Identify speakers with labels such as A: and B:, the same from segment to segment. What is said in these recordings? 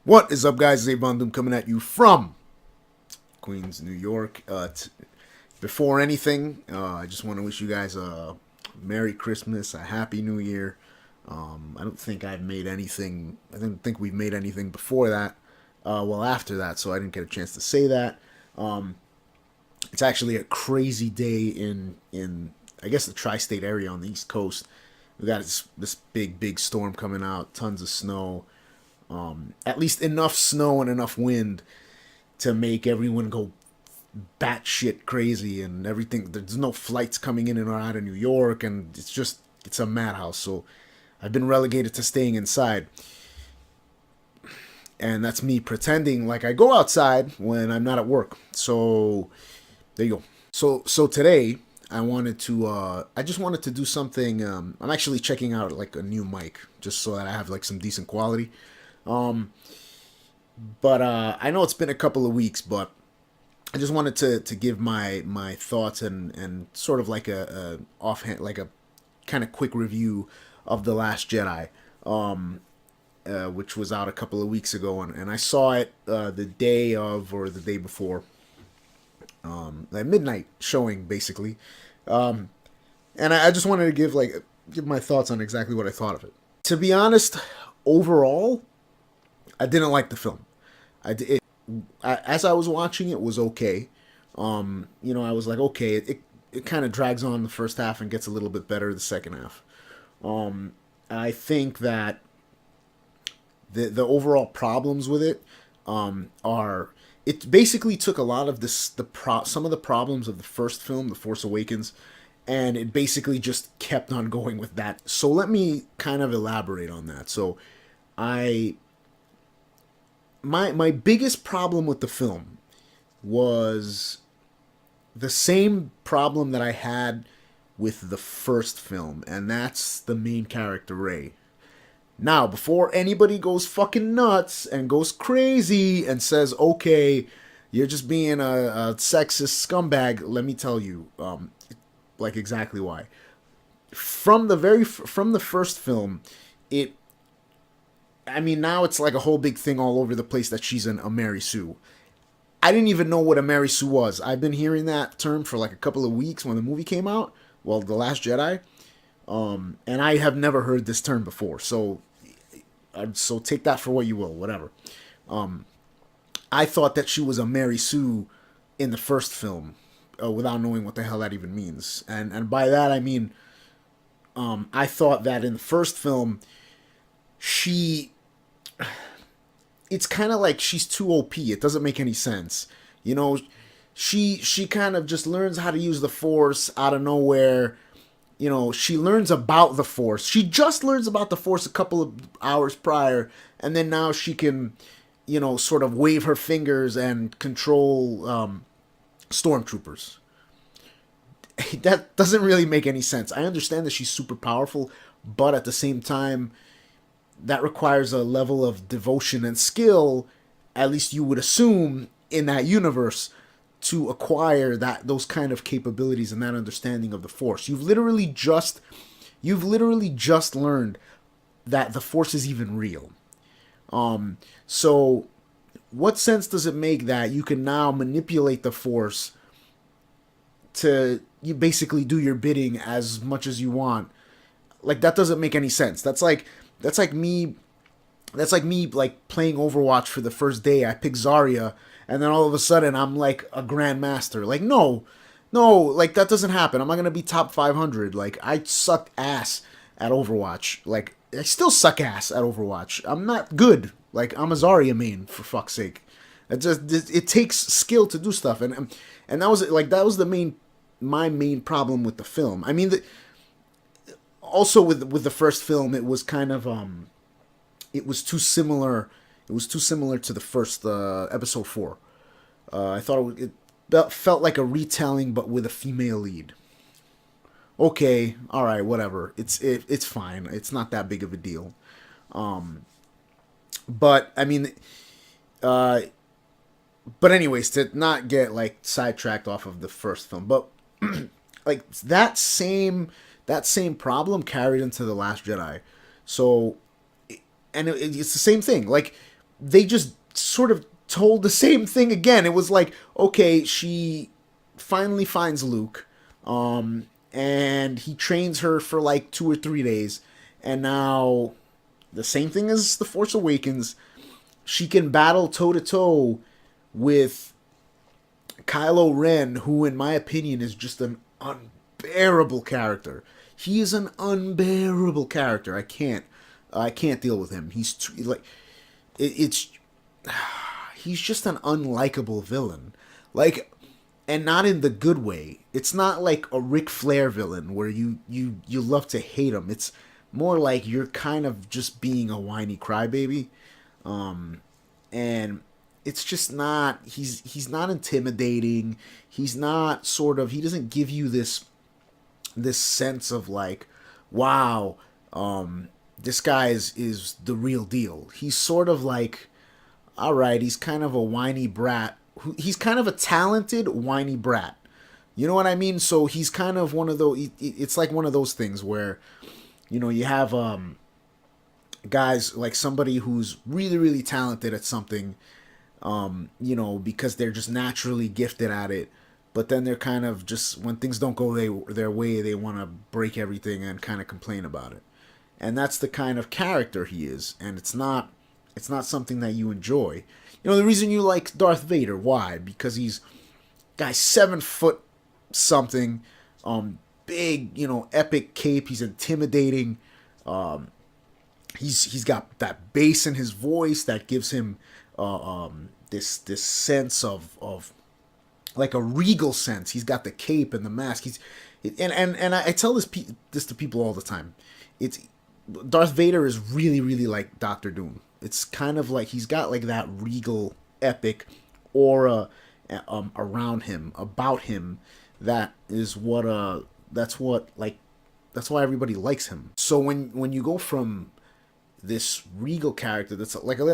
A: What is up, guys? Zay Von Doom coming at you from Queens, New York. Before anything, I just want to wish you guys a Merry Christmas, a Happy New Year. I don't think I've made anything. I didn't think we've made anything before that. After that, so I didn't get a chance to say that. It's actually a crazy day in I guess the tri-state area on the East Coast. We got this big storm coming out, tons of snow. At least enough snow and enough wind to make everyone go batshit crazy and everything. There's no flights coming in and out of New York, and it's a madhouse. So I've been relegated to staying inside, and that's me pretending like I go outside when I'm not at work. So there you go. So today I just wanted to do something. I'm actually checking out like a new mic just so that I have like some decent quality. But I know it's been a couple of weeks, but I just wanted to give my thoughts and sort of like a offhand, like a kind of quick review of The Last Jedi, which was out a couple of weeks ago, and I saw it the day of or the day before, like midnight showing basically, and I just wanted to give my thoughts on exactly what I thought of it. To be honest, overall, I didn't like the film. As I was watching it was okay. I was like, okay, it kind of drags on the first half and gets a little bit better the second half. I think that the overall problems with it are it basically took a lot of some of the problems of the first film, The Force Awakens, and it basically just kept on going with that. So let me kind of elaborate on that. So my biggest problem with the film was the same problem that I had with the first film, and that's the main character, Rey. Now, before anybody goes fucking nuts and goes crazy and says, okay, you're just being a sexist scumbag, let me tell you, like exactly why. From the first film, now it's like a whole big thing all over the place that she's a Mary Sue. I didn't even know what a Mary Sue was. I've been hearing that term for like a couple of weeks when the movie came out. Well, The Last Jedi. And I have never heard this term before. So take that for what you will, whatever. I thought that she was a Mary Sue in the first film, without knowing what the hell that even means. And by that I mean, I thought that in the first film, it's kind of like she's too OP. It doesn't make any sense. She kind of just learns how to use the Force out of nowhere. She learns about the Force. She just learns about the Force a couple of hours prior, and then now she can, sort of wave her fingers and control stormtroopers. That doesn't really make any sense. I understand that she's super powerful, but at the same time, that requires a level of devotion and skill, at least you would assume, in that universe, to acquire those kind of capabilities and that understanding of the Force. You've literally just learned that the Force is even real. So what sense does it make that you can now manipulate the Force to you basically do your bidding as much as you want? Like, that doesn't make any sense. That's like me like playing Overwatch for the first day. I pick Zarya, and then all of a sudden I'm like a grandmaster. Like, no, like that doesn't happen. I'm not gonna be top 500. Like, I suck ass at Overwatch. Like, I still suck ass at Overwatch. I'm not good. Like, I'm a Zarya main, for fuck's sake. It takes skill to do stuff, and that was my main problem with the film. I mean, also with the first film, it was kind of it was too similar. It was too similar to the first episode 4. I thought it felt like a retelling, but with a female lead. Okay, all right, whatever. It's fine. It's not that big of a deal. But I mean, but anyways, to not get like sidetracked off of the first film, but like that same problem carried into The Last Jedi. So, and it's the same thing. Like, they just sort of told the same thing again. It was like, okay, she finally finds Luke, and he trains her for like 2 or 3 days, and now the same thing as the Force Awakens. She can battle toe to toe with Kylo Ren, who, in my opinion, is just an unbearable character. He is an unbearable character. I can't deal with him. He's like, it's he's just an unlikable villain. Like, and not in the good way. It's not like a Ric Flair villain where you love to hate him. It's more like you're kind of just being a whiny crybaby. And it's just not, he's not intimidating. He's not sort of, he doesn't give you this sense of like, wow, this guy is the real deal. He's sort of like, all right, he's kind of a whiny brat. He's kind of a talented whiny brat. You know what I mean? So he's kind of one of those. It's like one of those things where, you have guys like somebody who's really really talented at something, because they're just naturally gifted at it. But then they're kind of just, when things don't go their way, they want to break everything and kind of complain about it. And that's the kind of character he is, and it's not something that you enjoy. The reason you like Darth Vader, why? Because he's guy 7 foot something, big, epic cape. He's intimidating. He's got that bass in his voice that gives him this sense of like a regal sense. He's got the cape and the mask. And I tell this to people all the time. It's Darth Vader is really really like Doctor Doom. It's kind of like he's got like that regal, epic aura around him, about him. That's why everybody likes him. So when you go from this regal character that's like a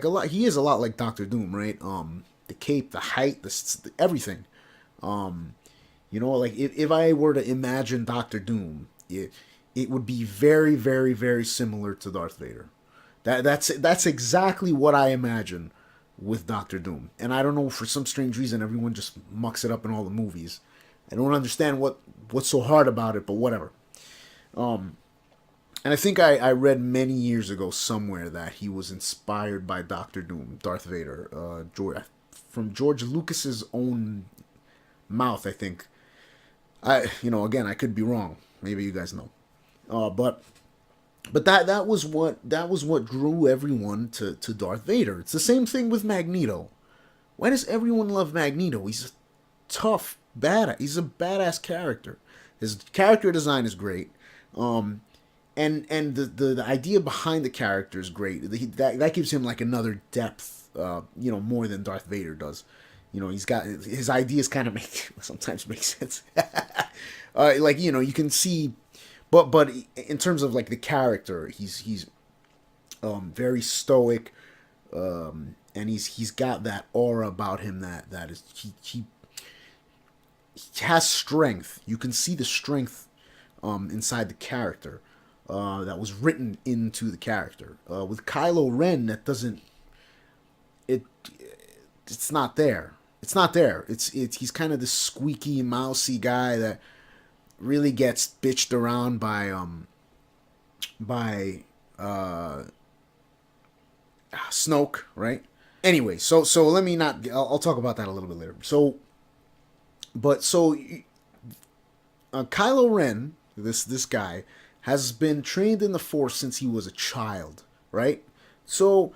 A: lot, he is a lot like Doctor Doom, right? The cape, the height, everything. Like if I were to imagine Doctor Doom, it would be very very very similar to Darth Vader. That's exactly what I imagine with Doctor Doom. And I don't know, for some strange reason, everyone just mucks it up in all the movies. I don't understand what's so hard about it, but whatever. And I think I read many years ago somewhere that he was inspired by Doctor Doom, Darth Vader, from George Lucas's own mouth, I think. Again, I could be wrong. Maybe you guys know. But that was what drew everyone to Darth Vader. It's the same thing with Magneto. Why does everyone love Magneto? He's a tough, he's a badass character. His character design is great. And the idea behind the character is great. That gives him like another depth, more than Darth Vader does. He's got his ideas kind of sometimes make sense. You can see. But in terms of like the character, he's very stoic, and he's got that aura about him that is he has strength. You can see the strength inside the character that was written into the character. With Kylo Ren, that doesn't it's not there. It's not there. He's kind of this squeaky, mousy guy that really gets bitched around by Snoke, right? Anyway, so let me not. I'll talk about that a little bit later. Kylo Ren, this guy, has been trained in the Force since he was a child, right? So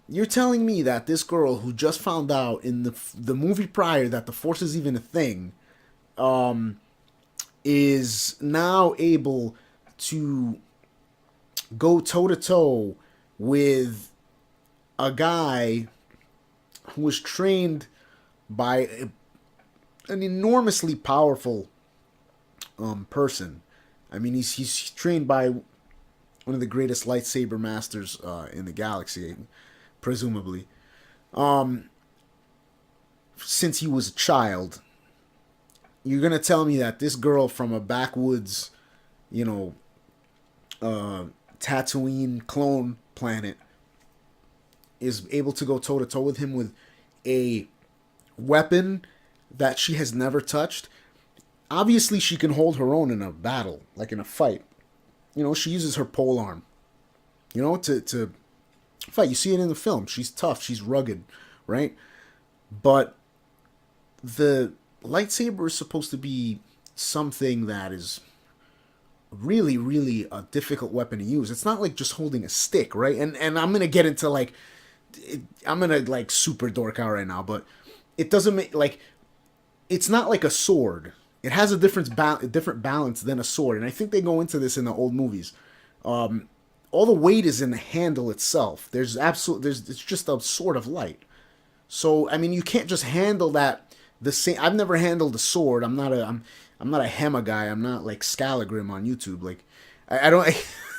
A: you're telling me that this girl who just found out in the movie prior that the Force is even a thing, is now able to go toe to toe with a guy who was trained by an enormously powerful person. I mean, he's trained by one of the greatest lightsaber masters in the galaxy, presumably, since he was a child. You're gonna tell me that this girl from a backwoods, Tatooine clone planet is able to go toe to toe with him with a weapon that she has never touched. Obviously, she can hold her own in a battle, like in a fight. She uses her pole arm, to fight. You see it in the film. She's tough. She's rugged, right? But the lightsaber is supposed to be something that is really, really a difficult weapon to use. It's not like just holding a stick, right? And I'm gonna get into I'm gonna super dork out right now, but it doesn't make it's not like a sword. It has a different balance than a sword, and I think they go into this in the old movies. All the weight is in the handle itself. It's just a sword of light. So I mean, you can't just handle that the same. I've never handled a sword. I'm not a Hema guy. I'm not like Scalagrim on YouTube. I don't.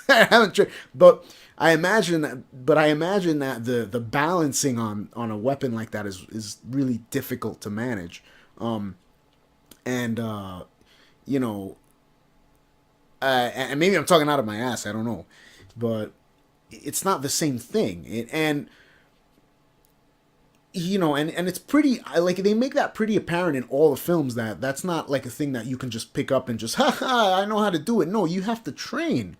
A: I haven't tried, but I imagine that the balancing on a weapon like that is really difficult to manage. And you know, and maybe I'm talking out of my ass. I don't know, but it's not the same thing. And and it's pretty they make that pretty apparent in all the films that that's not like a thing that you can just pick up and just I know how to do it. No, you have to train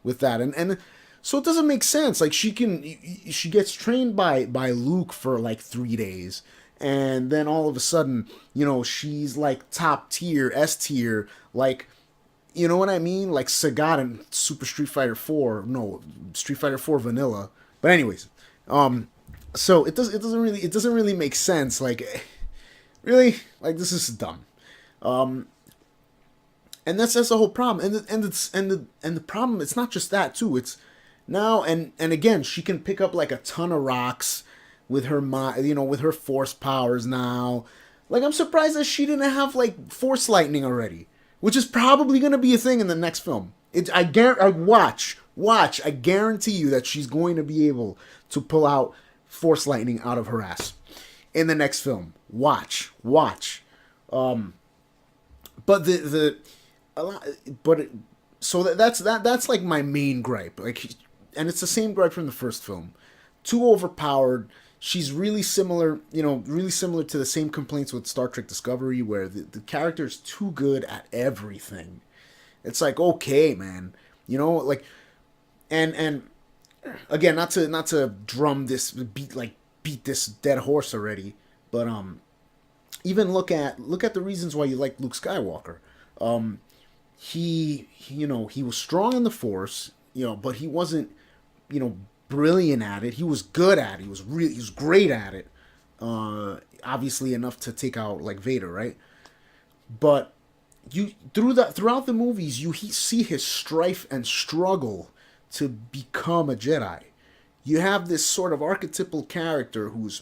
A: with that, and so it doesn't make sense. Like she gets trained by Luke for like 3 days, and then all of a sudden she's like top tier, S tier, like. You know what I mean? Like Sagat in Super Street Fighter 4. No, Street Fighter 4 Vanilla. But anyways, so it doesn't really make sense. Like, really, like this is dumb. And that's the whole problem. And the problem, it's not just that too. It's now and again she can pick up like a ton of rocks with her with her force powers now. Like I'm surprised that she didn't have like force lightning already, which is probably going to be a thing in the next film. I guarantee you that she's going to be able to pull out force lightning out of her ass in the next film. Watch. But so that's like my main gripe. And it's the same gripe from the first film. Too overpowered. She's really similar, to the same complaints with Star Trek Discovery, where the character is too good at everything. It's like, okay, man, and again, not to drum this beat this dead horse already, but even look at the reasons why you like Luke Skywalker. He was strong in the Force, but he wasn't, brilliant at it. He was good at it. He was great at it. Obviously enough to take out like Vader, right? But throughout the movies, you see his strife and struggle to become a Jedi. You have this sort of archetypal character who's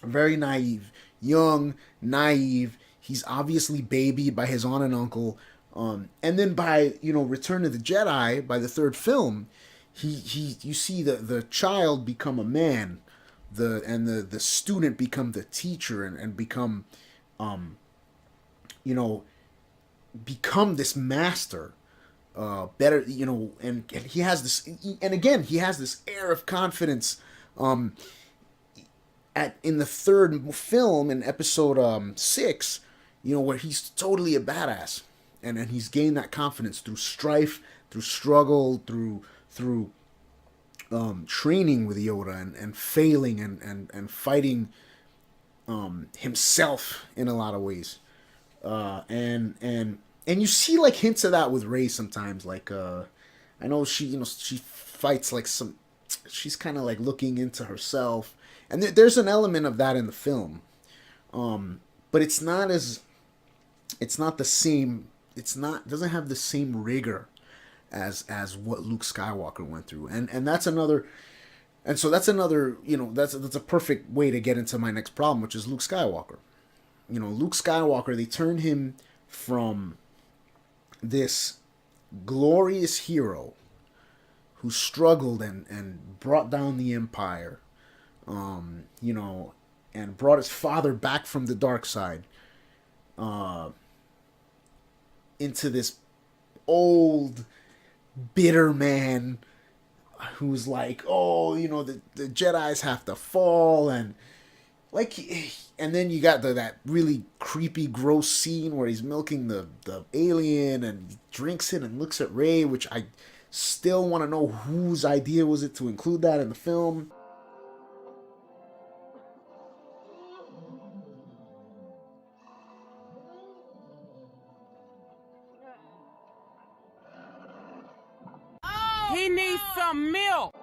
A: very naive, young, naive. He's obviously babied by his aunt and uncle. And then by Return of the Jedi, by the third film, you see the child become a man, the student become the teacher and become become this master, better, and he has this, and again he has this air of confidence in the third film in episode 6, where he's totally a badass, and he's gained that confidence through strife, through struggle, through training with Yoda and failing and fighting himself in a lot of ways, and you see like hints of that with Rey sometimes. Like I know she fights like she's kind of like looking into herself, and there's an element of that in the film, but it's not the same. Doesn't have the same rigor as what Luke Skywalker went through, and that's another that's a perfect way to get into my next problem, which is Luke Skywalker. Luke Skywalker, they turned him from this glorious hero who struggled and brought down the Empire, and brought his father back from the dark side, into this old bitter man, who's like, oh, you know, the Jedis have to fall, and like, and then you got that really creepy, gross scene where he's milking the alien, and he drinks it and looks at Ray, which I still want to know whose idea was it to include that in the film.
B: He needs some milk.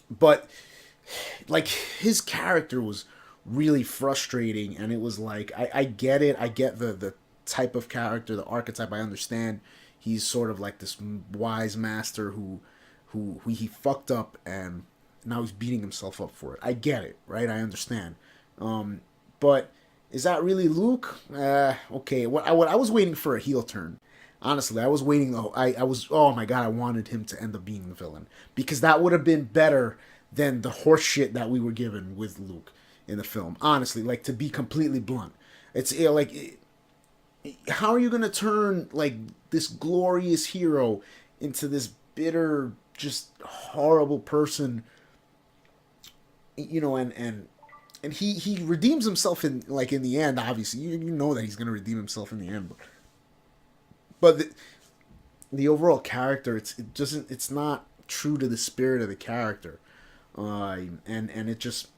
A: But like, his character was really frustrating, and it was like, I get it, I get the type of character, the archetype, I understand. He's sort of like this wise master who he fucked up, and now he's beating himself up for it. I get it, right? I understand. But is that really Luke? Okay. What I was waiting for a heel turn. Honestly, I was waiting. I was. Oh my god, I wanted him to end up being the villain, because that would have been better than the horse shit that we were given with Luke in the film. Honestly, like, to be completely blunt, it's like, how are you gonna turn like this glorious hero into this bitter, just horrible person? You know, and he redeems himself in the end. Obviously, you know that he's gonna redeem himself in the end, but the overall character, it's not true to the spirit of the character, and it just,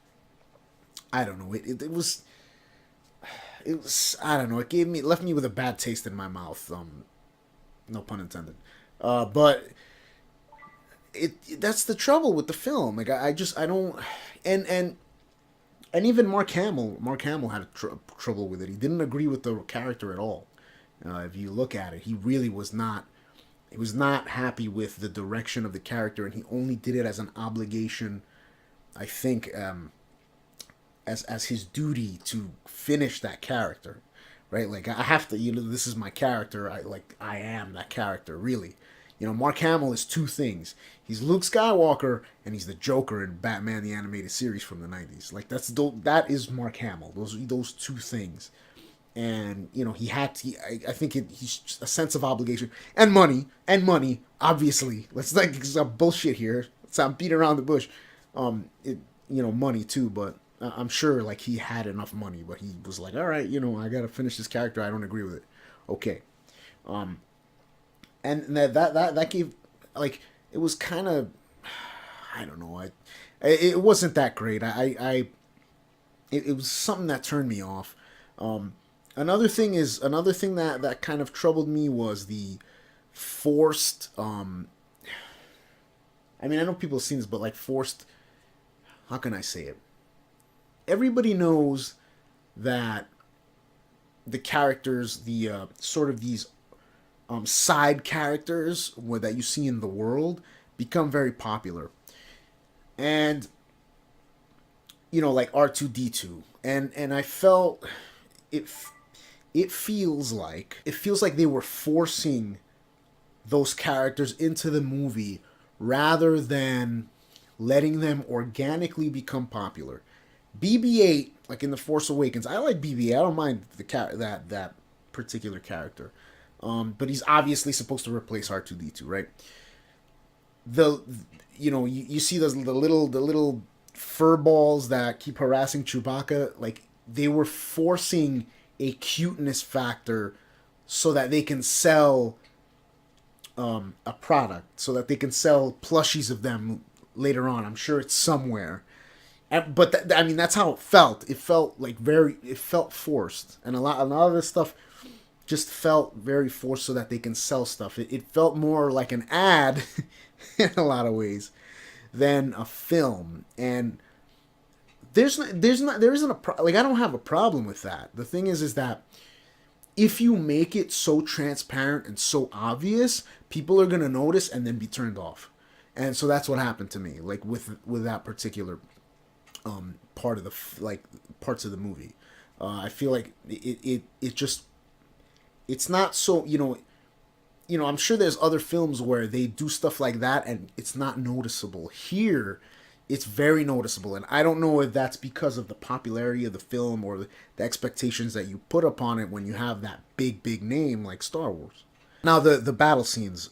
A: I don't know, it was, I don't know, it left me with a bad taste in my mouth, no pun intended, but that's the trouble with the film. Like, I don't, and even Mark Hamill had trouble with it. He didn't agree with the character at all. If you look at it, he really was not. He was not happy with the direction of the character, and he only did it as an obligation, I think, as his duty to finish that character, right? Like, I have to, this is my character. I am that character, really. Mark Hamill is two things. He's Luke Skywalker, and he's the Joker in Batman the Animated Series from the 90s. Like, that is Mark Hamill. Those two things. And he had to. I think he's a sense of obligation and money, obviously. Let's, like, some bullshit here. Let's not beat around the bush. Money too, but I'm sure, like, he had enough money, but he was like, all right, I gotta finish this character. I don't agree with it. Okay. And that gave, like, it was kind of, I don't know, it wasn't that great. It was something that turned me off. Another thing that kind of troubled me was the forced, I mean, I know people have seen this, but, like, forced, how can I say it? Everybody knows that the characters, the sort of these side characters that you see in the world become very popular, and like R2-D2, and I felt it feels like they were forcing those characters into the movie rather than letting them organically become popular. BB-8, like in The Force Awakens, I like BB-8. I don't mind that particular character. But he's obviously supposed to replace R2-D2, right? You see the little fur balls that keep harassing Chewbacca. Like, they were forcing a cuteness factor so that they can sell a product, so that they can sell plushies of them later on. I'm sure it's somewhere. But I mean, that's how it felt. It felt like it felt forced, and a lot of this stuff just felt very forced so that they can sell stuff. It felt more like an ad in a lot of ways than a film. And there isn't like, I don't have a problem with that. The thing is that if you make it so transparent and so obvious, people are going to notice and then be turned off. And so that's what happened to me, like with that particular part of parts of the movie. I feel like it just, it's not so, I'm sure there's other films where they do stuff like that and it's not noticeable. Here, it's very noticeable, and I don't know if that's because of the popularity of the film or the expectations that you put upon it when you have that big name like Star Wars. Now the battle scenes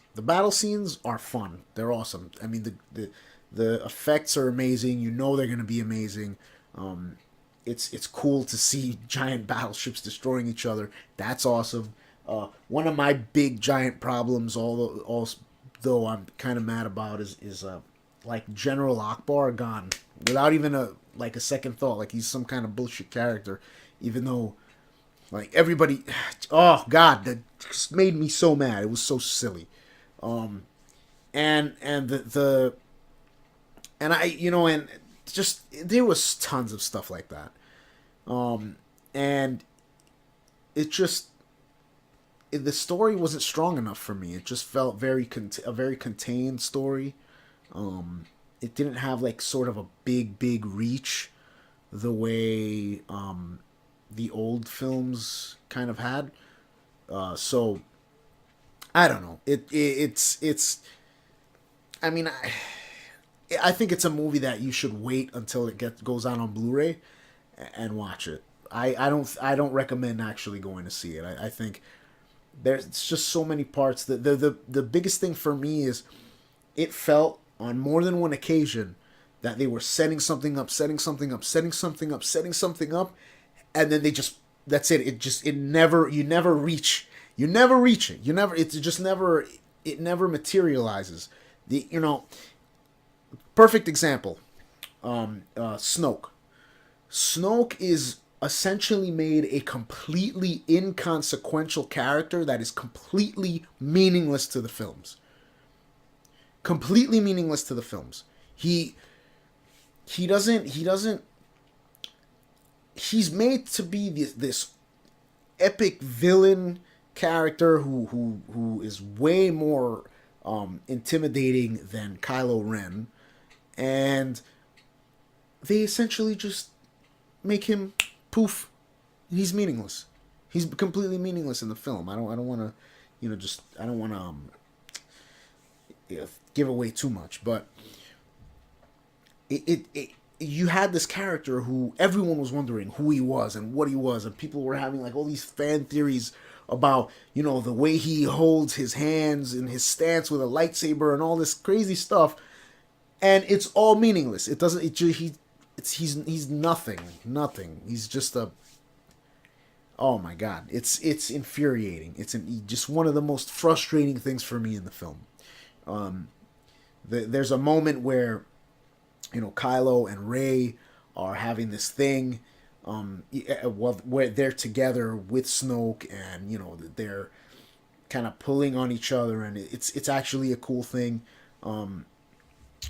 A: are fun. They're awesome. I mean the effects are amazing. You know they're gonna be amazing. Um, it's cool to see giant battleships destroying each other. That's awesome. One of my big giant problems, although I'm kind of mad about, is like General Akbar gone without even a second thought. Like he's some kind of bullshit character, even though like everybody, oh god, that just made me so mad. It was so silly. And the and I and just there was tons of stuff like that. And it just the story wasn't strong enough for me. It just felt a very contained story. It didn't have like sort of a big reach the way the old films kind of had. So I don't know. It's. I mean, I think it's a movie that you should wait until it goes out on Blu-ray and watch it. I don't recommend actually going to see it. I think there's just so many parts that the biggest thing for me is it felt on more than one occasion that they were setting something up, setting something up, setting something up, setting something up, and then they just that's it. It never you never reach it. You never it's just never it never materializes. The perfect example, Snoke. Snoke is essentially made a completely inconsequential character that is completely meaningless to the films. Completely meaningless to the films. He doesn't he's made to be this epic villain character who is way more intimidating than Kylo Ren, and they essentially just make him poof. He's meaningless. He's completely meaningless in the film. I don't want to, just I don't want to give away too much, but it you had this character who everyone was wondering who he was and what he was, and people were having like all these fan theories about the way he holds his hands and his stance with a lightsaber and all this crazy stuff, and it's all meaningless. It doesn't. He's nothing. He's just a. Oh my god, it's infuriating. Just one of the most frustrating things for me in the film. There's a moment where Kylo and Rey are having this thing, where they're together with Snoke, and they're kind of pulling on each other, and it's actually a cool thing.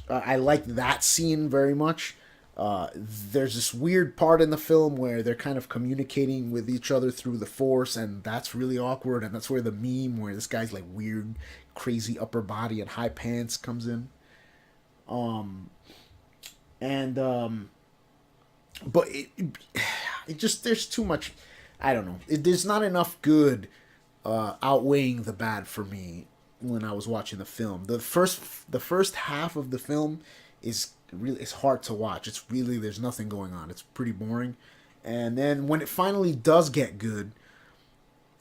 A: I like that scene very much. There's this weird part in the film where they're kind of communicating with each other through the Force, and that's really awkward. And that's where the meme where this guy's like weird, crazy upper body and high pants comes in. And but it just there's too much. I don't know. There's not enough good outweighing the bad for me when I was watching the film. The first half of the film is really it's hard to watch. It's really there's nothing going on. It's pretty boring. And then when it finally does get good,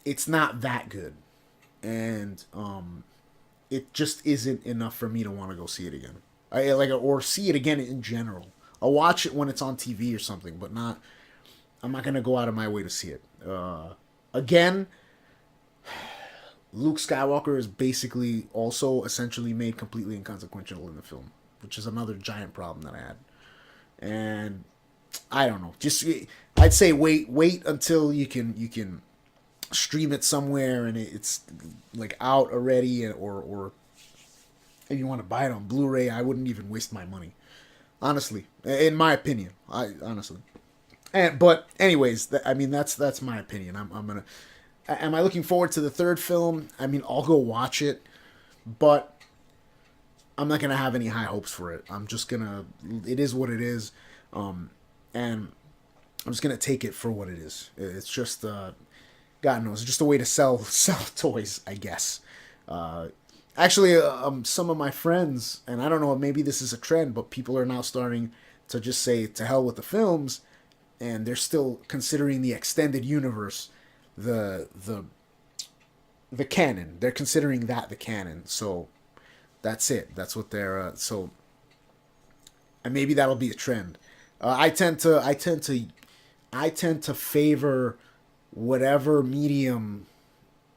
A: it's not that good. And it just isn't enough for me to want to go see it again. Or see it again in general. I'll watch it when it's on TV or something, but not. I'm not gonna go out of my way to see it. Again, Luke Skywalker is basically also essentially made completely inconsequential in the film, which is another giant problem that I had. And I don't know. I'd say wait until you can stream it somewhere and it's like out already, or if you want to buy it on Blu-ray, I wouldn't even waste my money. Honestly, in my opinion, but anyways, that's my opinion. I'm gonna. Am I looking forward to the third film? I mean, I'll go watch it, but I'm not gonna have any high hopes for it. I'm just gonna. It is what it is, and I'm just gonna take it for what it is. It's just, God knows, just a way to sell toys, I guess. Actually, some of my friends, and I don't know, maybe this is a trend, but people are now starting to just say to hell with the films, and they're still considering the extended universe the the canon. They're considering that the canon. So that's it. That's what they're so. And maybe that'll be a trend. I tend to favor whatever medium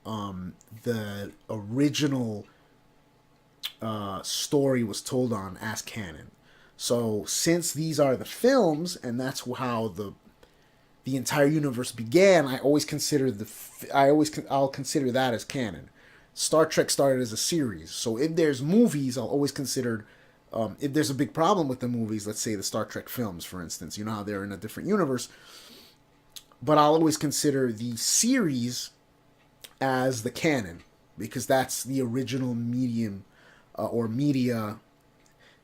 A: the original story was told on as canon. So since these are the films, and that's how the entire universe began, I'll consider that as canon. Star Trek started as a series, so if there's movies, I'll always consider. If there's a big problem with the movies, let's say the Star Trek films, for instance, you know how they're in a different universe, but I'll always consider the series as the canon because that's the original medium or media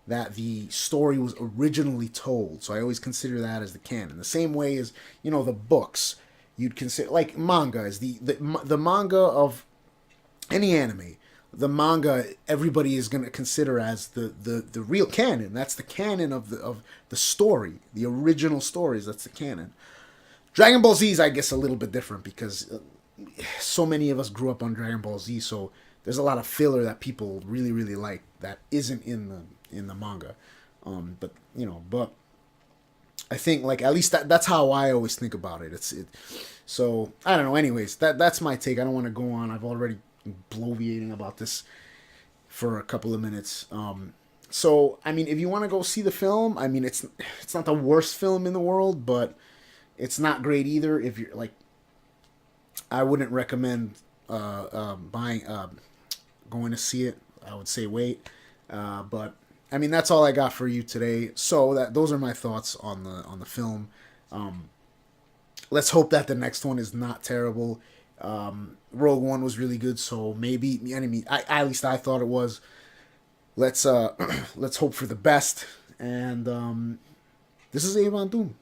A: that the story was originally told. So I always consider that as the canon. The same way as, you know, the books. You'd consider, like manga is the manga of any anime. The manga everybody is going to consider as the real canon. That's the canon of the story, the original stories. That's the canon. Dragon Ball Z is, I guess, a little bit different because so many of us grew up on Dragon Ball Z. So there's a lot of filler that people really really like that isn't in the manga. But you know, but I think like at least that's how I always think about it. So I don't know. Anyways, that's my take. I don't want to go on. I've already bloviating about this for a couple of minutes. So I mean, if you want to go see the film, I mean, it's not the worst film in the world, but it's not great either. If you're like, I wouldn't recommend going to see it. I would say wait. But I mean, that's all I got for you today. So those are my thoughts on the film. Let's hope that the next one is not terrible. Rogue One was really good, so maybe at least I thought it was. Let's let's hope for the best. And this is Avon Doom.